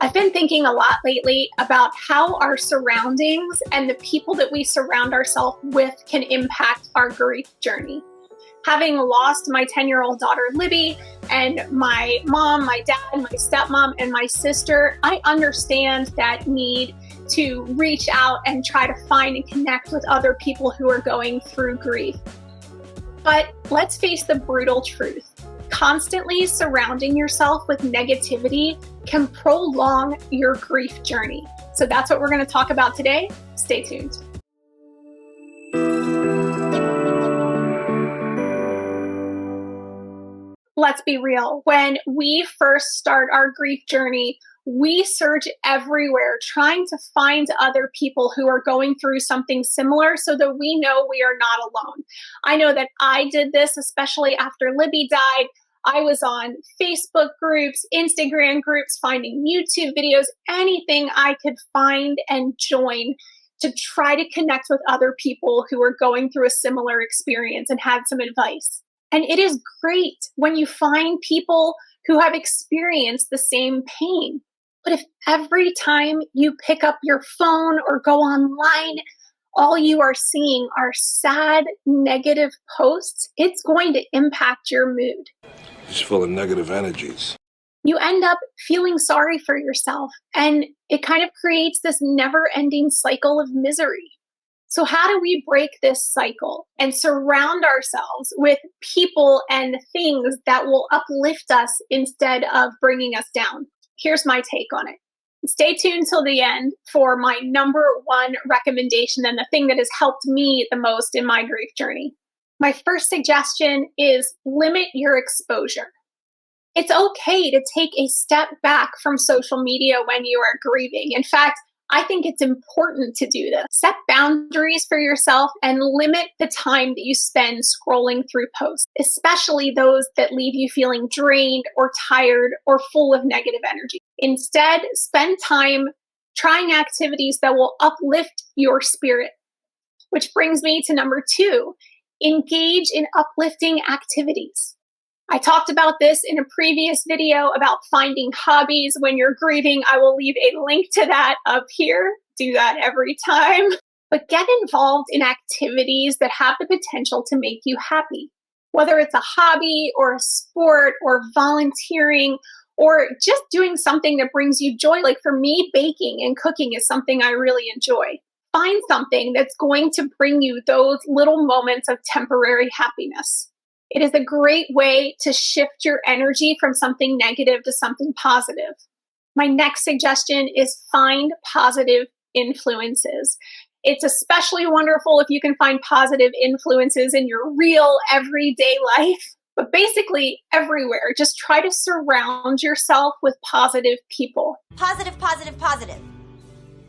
I've been thinking a lot lately about how our surroundings and the people that we surround ourselves with can impact our grief journey. Having lost my 10-year-old daughter, Libby, and my mom, my dad, my stepmom, and my sister, I understand that need to reach out and try to find and connect with other people who are going through grief. But let's face the brutal truth. Constantly surrounding yourself with negativity can prolong your grief journey. So that's what we're going to talk about today. Stay tuned. Let's be real. When we first start our grief journey, we search everywhere trying to find other people who are going through something similar so that we know we are not alone. I know that I did this, especially after Libby died. I was on Facebook groups, Instagram groups, finding YouTube videos, anything I could find and join to try to connect with other people who are going through a similar experience and had some advice. And it is great when you find people who have experienced the same pain. But if every time you pick up your phone or go online, all you are seeing are sad, negative posts, it's going to impact your mood. It's full of negative energies. You end up feeling sorry for yourself, and it kind of creates this never-ending cycle of misery. So how do we break this cycle and surround ourselves with people and things that will uplift us instead of bringing us down? Here's my take on it. Stay tuned till the end for my number one recommendation and the thing that has helped me the most in my grief journey. My first suggestion is limit your exposure. It's okay to take a step back from social media when you are grieving. In fact, I think it's important to do this. Set boundaries for yourself and limit the time that you spend scrolling through posts, especially those that leave you feeling drained or tired or full of negative energy. Instead, spend time trying activities that will uplift your spirit. Which brings me to number 2, engage in uplifting activities. I talked about this in a previous video about finding hobbies when you're grieving. I will leave a link to that up here. Do that every time. But get involved in activities that have the potential to make you happy. Whether it's a hobby or a sport or volunteering or just doing something that brings you joy. Like for me, baking and cooking is something I really enjoy. Find something that's going to bring you those little moments of temporary happiness. It is a great way to shift your energy from something negative to something positive. My next suggestion is find positive influences. It's especially wonderful if you can find positive influences in your real everyday life, but basically everywhere. Just try to surround yourself with positive people. Positive, positive, positive.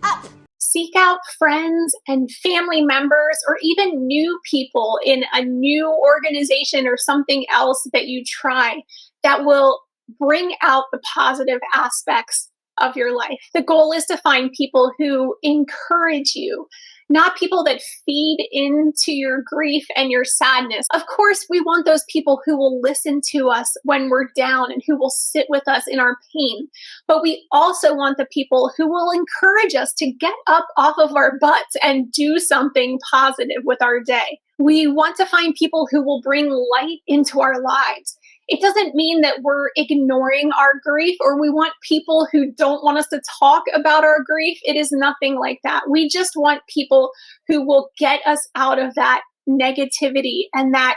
Up. Seek out friends and family members or even new people in a new organization or something else that you try that will bring out the positive aspects of your life. The goal is to find people who encourage you, not people that feed into your grief and your sadness. Of course, we want those people who will listen to us when we're down and who will sit with us in our pain. But we also want the people who will encourage us to get up off of our butts and do something positive with our day. We want to find people who will bring light into our lives. It doesn't mean that we're ignoring our grief or we want people who don't want us to talk about our grief. It is nothing like that. We just want people who will get us out of that negativity and that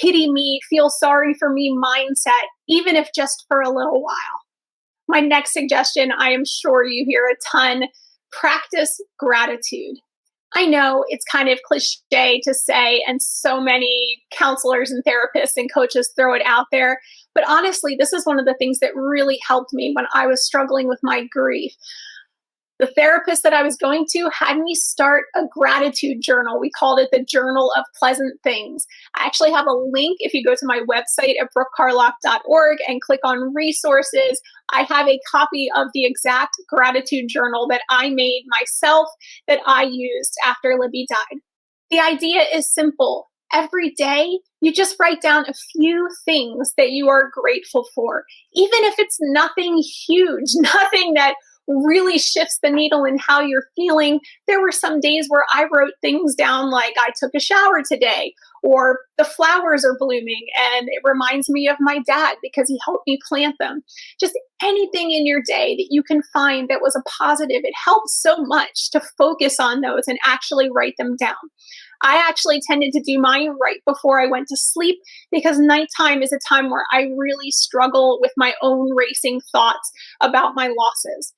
pity me, feel sorry for me mindset, even if just for a little while. My next suggestion, I am sure you hear a ton, practice gratitude. I know it's kind of cliche to say, and so many counselors and therapists and coaches throw it out there. But honestly, this is one of the things that really helped me when I was struggling with my grief. The therapist that I was going to had me start a gratitude journal. We called it the Journal of Pleasant Things. I actually have a link if you go to my website at brookecarlock.org and click on resources. I have a copy of the exact gratitude journal that I made myself that I used after Libby died. The idea is simple. Every day, you just write down a few things that you are grateful for, even if it's nothing huge, nothing that really shifts the needle in how you're feeling. There were some days where I wrote things down like, I took a shower today, or the flowers are blooming and it reminds me of my dad because he helped me plant them. Just anything in your day that you can find that was a positive, it helps so much to focus on those and actually write them down. I actually tended to do mine right before I went to sleep because nighttime is a time where I really struggle with my own racing thoughts about my losses.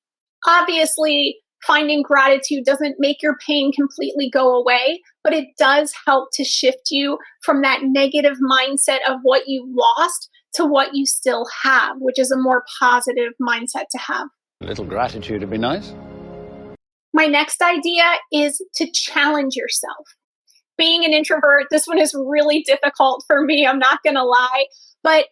Obviously, finding gratitude doesn't make your pain completely go away, but it does help to shift you from that negative mindset of what you lost to what you still have, which is a more positive mindset to have. A little gratitude would be nice. My next idea is to challenge yourself. Being an introvert, this one is really difficult for me, I'm not going to lie, but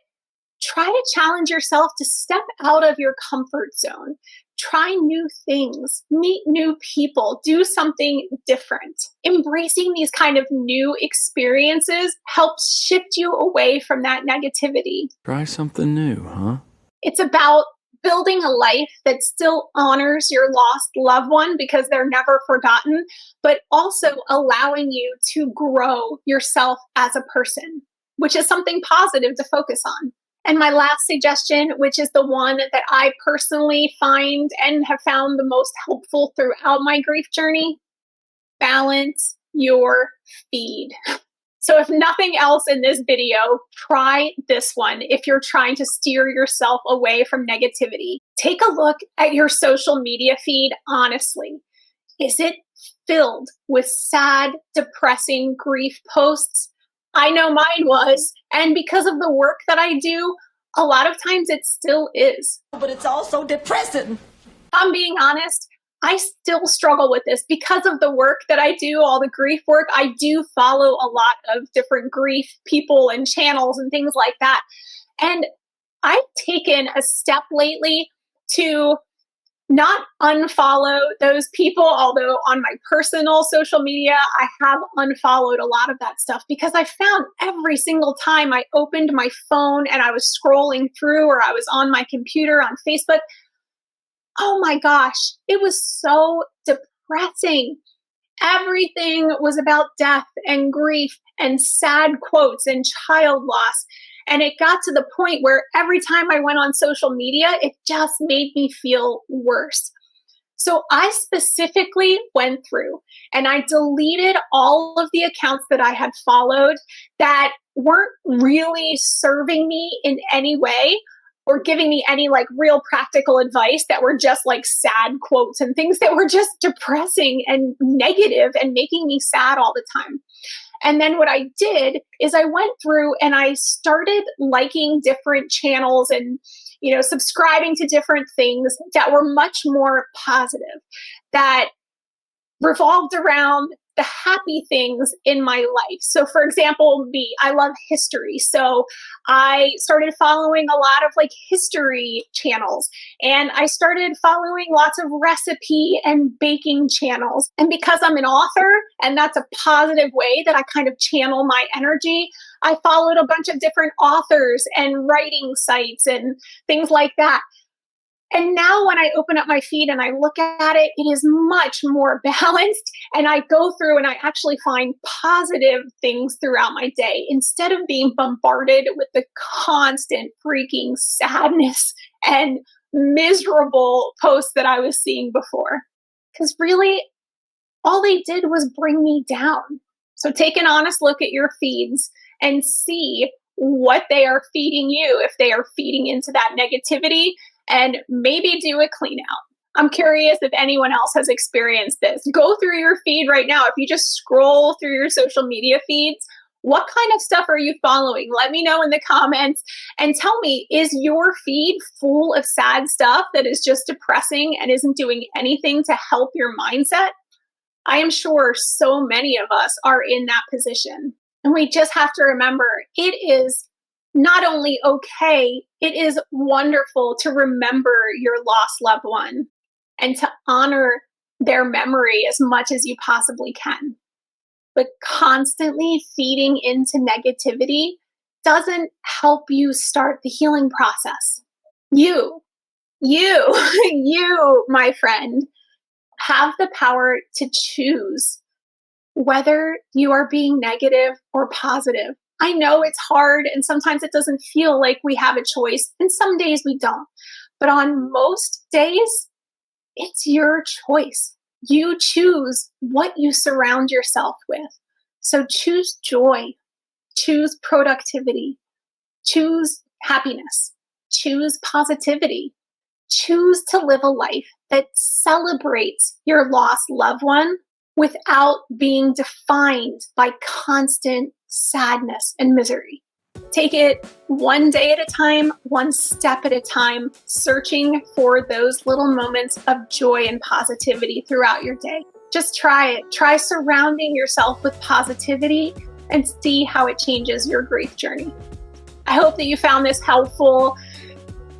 try to challenge yourself to step out of your comfort zone. Try new things, meet new people, do something different. Embracing these kind of new experiences helps shift you away from that negativity. Try something new, huh? It's about building a life that still honors your lost loved one because they're never forgotten, but also allowing you to grow yourself as a person, which is something positive to focus on. And my last suggestion, which is the one that I personally find and have found the most helpful throughout my grief journey, balance your feed. So if nothing else in this video, try this one if you're trying to steer yourself away from negativity. Take a look at your social media feed honestly. Is it filled with sad, depressing grief posts? I know mine was, and because of the work that I do, a lot of times it still is. But it's also depressing. I'm being honest, I still struggle with this because of the work that I do, all the grief work. I do follow a lot of different grief people and channels and things like that. And I've taken a step lately to not unfollow those people, although on my personal social media, I have unfollowed a lot of that stuff because I found every single time I opened my phone and I was scrolling through or I was on my computer on Facebook, oh my gosh, it was so depressing. Everything was about death and grief and sad quotes and child loss. And it got to the point where every time I went on social media, it just made me feel worse. So I specifically went through and I deleted all of the accounts that I had followed that weren't really serving me in any way or giving me any like real practical advice, that were just like sad quotes and things that were just depressing and negative and making me sad all the time. And then what I did is I went through and I started liking different channels and, subscribing to different things that were much more positive, that revolved around the happy things in my life. So for example, me, I love history. So I started following a lot of like history channels, and I started following lots of recipe and baking channels. And because I'm an author and that's a positive way that I kind of channel my energy, I followed a bunch of different authors and writing sites and things like that. And now when I open up my feed and I look at it, it is much more balanced. And I go through and I actually find positive things throughout my day instead of being bombarded with the constant freaking sadness and miserable posts that I was seeing before. Because really, all they did was bring me down. So take an honest look at your feeds and see what they are feeding you, if they are feeding into that negativity, and maybe do a clean out. I'm curious if anyone else has experienced this. Go through your feed right now. If you just scroll through your social media feeds, what kind of stuff are you following? Let me know in the comments and tell me, is your feed full of sad stuff that is just depressing and isn't doing anything to help your mindset? I am sure so many of us are in that position. And we just have to remember, it is not only okay, it is wonderful to remember your lost loved one and to honor their memory as much as you possibly can. but constantly feeding into negativity doesn't help you start the healing process. You, my friend, have the power to choose whether you are being negative or positive. I know it's hard and sometimes it doesn't feel like we have a choice, and some days we don't. But on most days, it's your choice. You choose what you surround yourself with. So choose joy, choose productivity, choose happiness, choose positivity, choose to live a life that celebrates your lost loved one without being defined by constant sadness and misery. Take it one day at a time, one step at a time, searching for those little moments of joy and positivity throughout your day. Just try it. Try surrounding yourself with positivity and see how it changes your grief journey. I hope that you found this helpful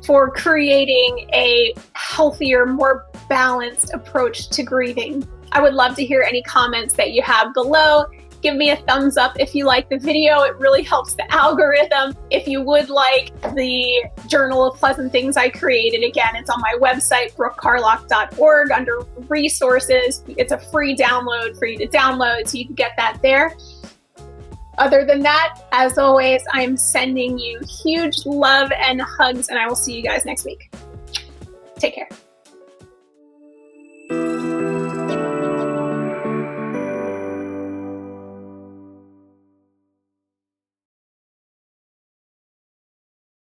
for creating a healthier, more balanced approach to grieving. I would love to hear any comments that you have below. Give me a thumbs up if you like the video. It really helps the algorithm. If you would like the Journal of Pleasant Things I created, again, it's on my website, brookecarlock.org, under resources. It's a free download for you to download, so you can get that there. Other than that, as always, I'm sending you huge love and hugs, and I will see you guys next week. Take care.